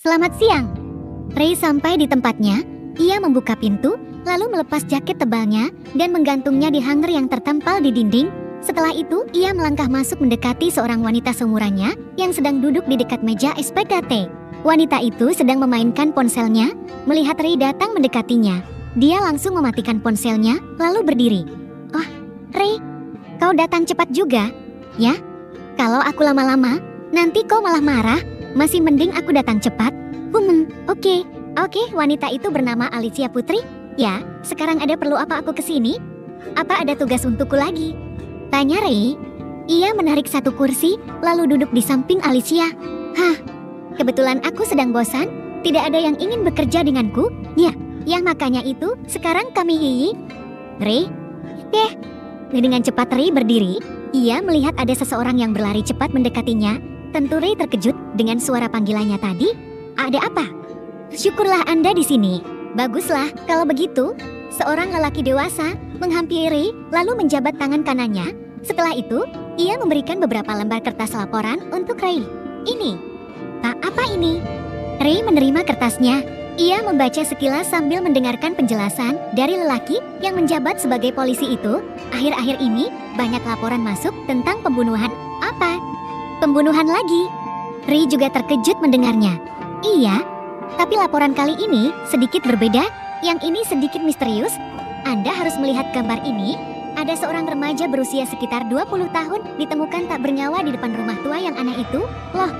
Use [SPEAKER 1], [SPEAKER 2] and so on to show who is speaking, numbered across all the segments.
[SPEAKER 1] Selamat siang. Ray sampai di tempatnya. Ia membuka pintu, lalu melepas jaket tebalnya dan menggantungnya di hanger yang tertempel di dinding. Setelah itu, ia melangkah masuk mendekati seorang wanita seumurannya yang sedang duduk di dekat meja SPKT. Wanita itu sedang memainkan ponselnya. Melihat Ray datang mendekatinya, dia langsung mematikan ponselnya, lalu berdiri. "Oh, Ray, kau datang cepat juga, ya? Kalau aku lama-lama, nanti kau malah marah. Masih mending aku datang cepat." Oke, wanita itu bernama Alicia Putri. Ya, sekarang ada perlu apa aku kesini? Apa ada tugas untukku lagi? Tanya Ray. Ia menarik satu kursi, lalu duduk di samping Alicia. Kebetulan aku sedang bosan. Tidak ada yang ingin bekerja denganku. Ya makanya itu, sekarang kami hihi. Ray? Dengan cepat Ray berdiri. Ia melihat ada seseorang yang berlari cepat mendekatinya. Tentu Ray terkejut dengan suara panggilannya tadi. Ada apa? Syukurlah Anda di sini. Baguslah, kalau begitu. Seorang lelaki dewasa menghampiri Ray, lalu menjabat tangan kanannya. Setelah itu, ia memberikan beberapa lembar kertas laporan untuk Ray. Ini. Pak, apa ini? Ray menerima kertasnya. Ia membaca sekilas sambil mendengarkan penjelasan dari lelaki yang menjabat sebagai polisi itu. Akhir-akhir ini, banyak laporan masuk tentang pembunuhan. Apa? Pembunuhan lagi? Ray juga terkejut mendengarnya. Iya, tapi laporan kali ini sedikit berbeda. Yang ini sedikit misterius. Anda harus melihat gambar ini. Ada seorang remaja berusia sekitar 20 tahun ditemukan tak bernyawa di depan rumah tua yang aneh itu. Loh,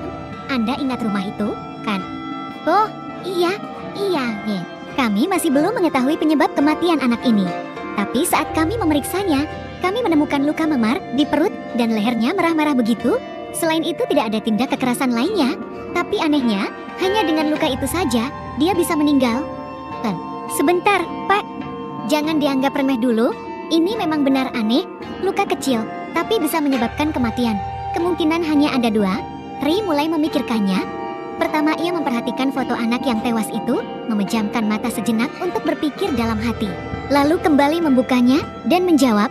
[SPEAKER 1] Anda ingat rumah itu, kan? Oh, iya. Kami masih belum mengetahui penyebab kematian anak ini. Tapi saat kami memeriksanya, kami menemukan luka memar di perut dan lehernya merah-merah begitu. Selain itu tidak ada tindak kekerasan lainnya. Tapi anehnya, hanya dengan luka itu saja, dia bisa meninggal. Sebentar, Pak. Jangan dianggap remeh dulu. Ini memang benar aneh. Luka kecil, tapi bisa menyebabkan kematian. Kemungkinan hanya ada dua. Ray mulai memikirkannya. Pertama, ia memperhatikan foto anak yang tewas itu, memejamkan mata sejenak untuk berpikir dalam hati. Lalu kembali membukanya dan menjawab,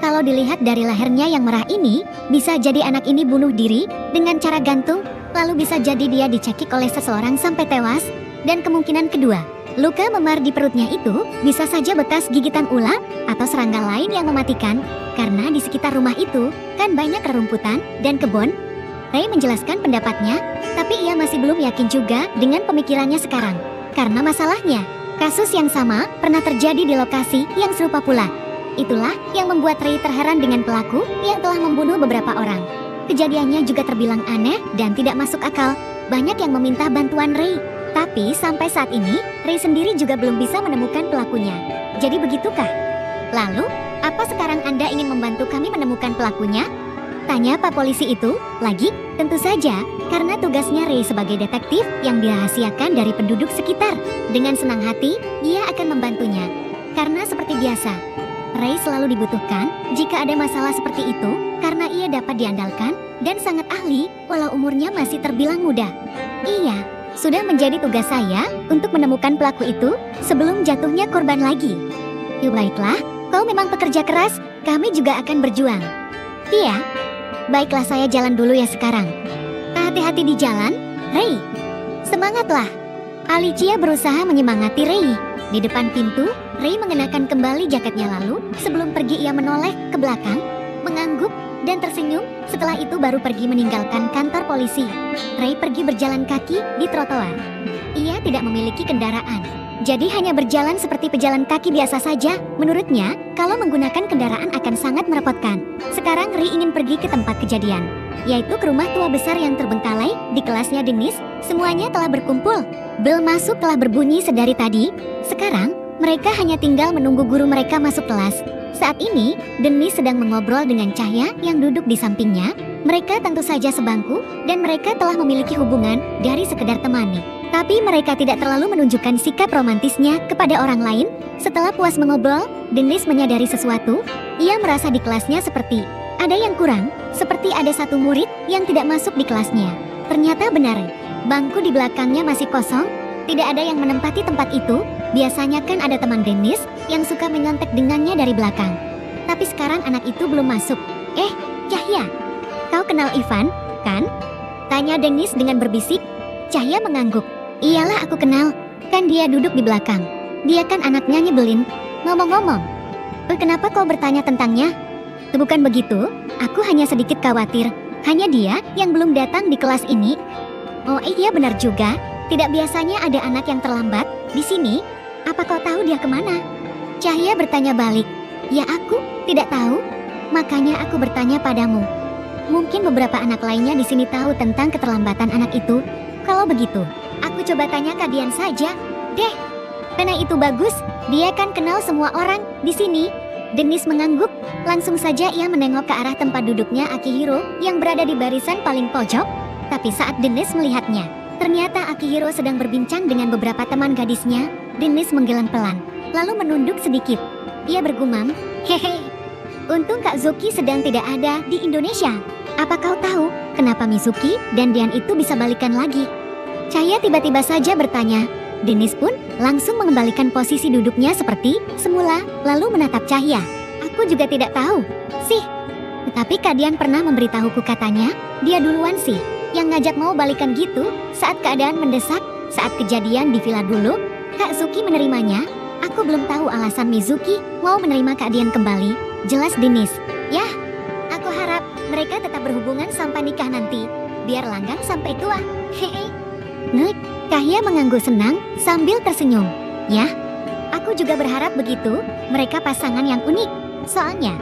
[SPEAKER 1] kalau dilihat dari lehernya yang merah ini, bisa jadi anak ini bunuh diri dengan cara gantung. Lalu bisa jadi dia dicekik oleh seseorang sampai tewas. Dan kemungkinan kedua, luka memar di perutnya itu bisa saja bekas gigitan ular atau serangga lain yang mematikan. Karena di sekitar rumah itu kan banyak rerumputan dan kebun. Ray menjelaskan pendapatnya, tapi ia masih belum yakin juga dengan pemikirannya sekarang. Karena masalahnya, kasus yang sama pernah terjadi di lokasi yang serupa pula. Itulah yang membuat Ray terheran dengan pelaku yang telah membunuh beberapa orang. Kejadiannya juga terbilang aneh dan tidak masuk akal. Banyak yang meminta bantuan Ray. Tapi sampai saat ini, Ray sendiri juga belum bisa menemukan pelakunya. Jadi begitukah? Lalu, apa sekarang Anda ingin membantu kami menemukan pelakunya? Tanya Pak Polisi itu lagi. Tentu saja, karena tugasnya Ray sebagai detektif yang dirahasiakan dari penduduk sekitar. Dengan senang hati, dia akan membantunya. Karena seperti biasa, Ray selalu dibutuhkan jika ada masalah seperti itu, karena ia dapat diandalkan dan sangat ahli walau umurnya masih terbilang muda. Iya, sudah menjadi tugas saya untuk menemukan pelaku itu sebelum jatuhnya korban lagi. Baiklah, kau memang pekerja keras, kami juga akan berjuang. Iya, baiklah saya jalan dulu ya sekarang. Hati-hati di jalan, Ray. Semangatlah. Alicia berusaha menyemangati Ray. Di depan pintu, Ray mengenakan kembali jaketnya lalu, sebelum pergi ia menoleh ke belakang, mengangguk, dan tersenyum. Setelah itu baru pergi meninggalkan kantor polisi. Ray pergi berjalan kaki di trotoar. Ia tidak memiliki kendaraan, jadi hanya berjalan seperti pejalan kaki biasa saja. Menurutnya, kalau menggunakan kendaraan akan sangat merepotkan. Sekarang Ray ingin pergi ke tempat kejadian, yaitu ke rumah tua besar yang terbengkalai. Di kelasnya Dennis, semuanya telah berkumpul. Bel masuk telah berbunyi sedari tadi. Sekarang, mereka hanya tinggal menunggu guru mereka masuk kelas. Saat ini, Dennis sedang mengobrol dengan Cahya yang duduk di sampingnya. Mereka tentu saja sebangku, dan mereka telah memiliki hubungan dari sekedar temani. Tapi mereka tidak terlalu menunjukkan sikap romantisnya kepada orang lain. Setelah puas mengobrol, Dennis menyadari sesuatu. Ia merasa di kelasnya seperti ada yang kurang, seperti ada satu murid yang tidak masuk di kelasnya. Ternyata benar, bangku di belakangnya masih kosong. Tidak ada yang menempati tempat itu. Biasanya kan ada teman Dennis yang suka menyontek dengannya dari belakang. Tapi sekarang anak itu belum masuk. Cahya, kau kenal Ivan, kan? Tanya Dennis dengan berbisik. Cahya mengangguk. Iyalah aku kenal. Kan dia duduk di belakang. Dia kan anaknya nyebelin. Ngomong-ngomong, kenapa kau bertanya tentangnya? Bukan begitu, aku hanya sedikit khawatir. Hanya dia yang belum datang di kelas ini. Oh iya benar juga. Tidak biasanya ada anak yang terlambat di sini. Apa kau tahu dia kemana? Cahya bertanya balik. Ya aku tidak tahu. Makanya aku bertanya padamu. Mungkin beberapa anak lainnya di sini tahu tentang keterlambatan anak itu. Kalau begitu, aku coba tanya Kadian saja. Deh, karena itu bagus. Dia kan kenal semua orang di sini. Dennis mengangguk. Langsung saja ia menengok ke arah tempat duduknya Akihiro yang berada di barisan paling pojok. Tapi saat Dennis melihatnya, ternyata Akihiro sedang berbincang dengan beberapa teman gadisnya. Dennis menggeleng pelan, lalu menunduk sedikit. Ia bergumam, hehe. Untung Kak Zuki sedang tidak ada di Indonesia. Apa kau tahu kenapa Mizuki dan Dian itu bisa balikan lagi? Cahaya tiba-tiba saja bertanya. Dennis pun langsung mengembalikan posisi duduknya seperti semula, lalu menatap Cahaya. Aku juga tidak tahu, sih. Tetapi Kak Dian pernah memberitahuku katanya, dia duluan sih yang ngajak mau balikan gitu saat keadaan mendesak. Saat kejadian di villa dulu, Kak Zuki menerimanya. Aku belum tahu alasan Mizuki mau menerima Kak Dian kembali. Jelas Dennis. Yah, aku harap mereka tetap berhubungan sampai nikah nanti. Biar langgang sampai tua. Hehe. Nek, Cahya mengangguk senang sambil tersenyum. Yah, aku juga berharap begitu. Mereka pasangan yang unik. Soalnya,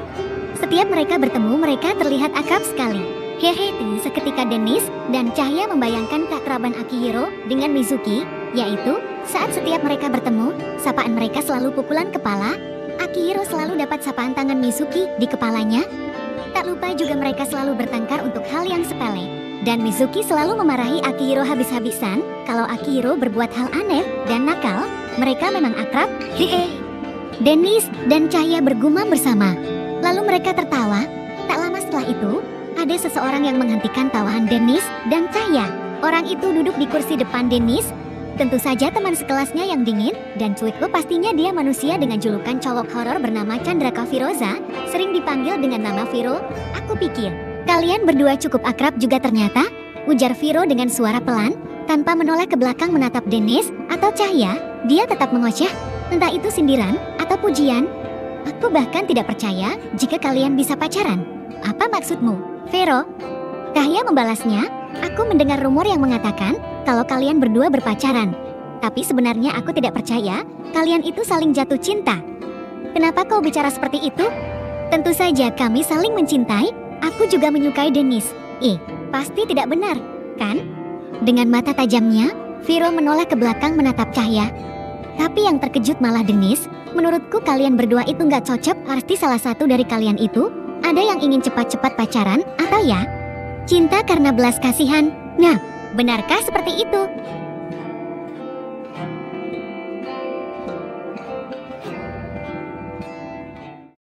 [SPEAKER 1] setiap mereka bertemu mereka terlihat akrab sekali. Hehe, seketika Dennis dan Cahya membayangkan keakraban Akihiro dengan Mizuki, yaitu saat setiap mereka bertemu, sapaan mereka selalu pukulan kepala. Akihiro selalu dapat sapaan tangan Mizuki di kepalanya. Tak lupa juga mereka selalu bertengkar untuk hal yang sepele. Dan Mizuki selalu memarahi Akihiro habis-habisan kalau Akihiro berbuat hal aneh dan nakal. Mereka memang akrab. Hehe. Dennis dan Cahya bergumam bersama. Lalu mereka tertawa. Tak lama setelah itu, ada seseorang yang menghentikan tawahan Dennis dan Cahya. Orang itu duduk di kursi depan Dennis. Tentu saja teman sekelasnya yang dingin dan cuek. Pastinya dia manusia dengan julukan cowok horor bernama Chandraka Firoza, sering dipanggil dengan nama Viro. Aku pikir, kalian berdua cukup akrab juga ternyata, ujar Viro dengan suara pelan, tanpa menoleh ke belakang menatap Dennis atau Cahya. Dia tetap mengoceh, entah itu sindiran atau pujian. Aku bahkan tidak percaya jika kalian bisa pacaran. Apa maksudmu, Vero? Cahya membalasnya, aku mendengar rumor yang mengatakan kalau kalian berdua berpacaran. Tapi sebenarnya aku tidak percaya kalian itu saling jatuh cinta. Kenapa kau bicara seperti itu? Tentu saja kami saling mencintai. Aku juga menyukai Dennis. Pasti tidak benar, kan? Dengan mata tajamnya, Viro menoleh ke belakang menatap Cahya. Tapi yang terkejut malah Dennis. Menurutku kalian berdua itu nggak cocok. Pasti salah satu dari kalian itu ada yang ingin cepat-cepat pacaran, atau ya? Cinta karena belas kasihan. Nah, benarkah seperti itu?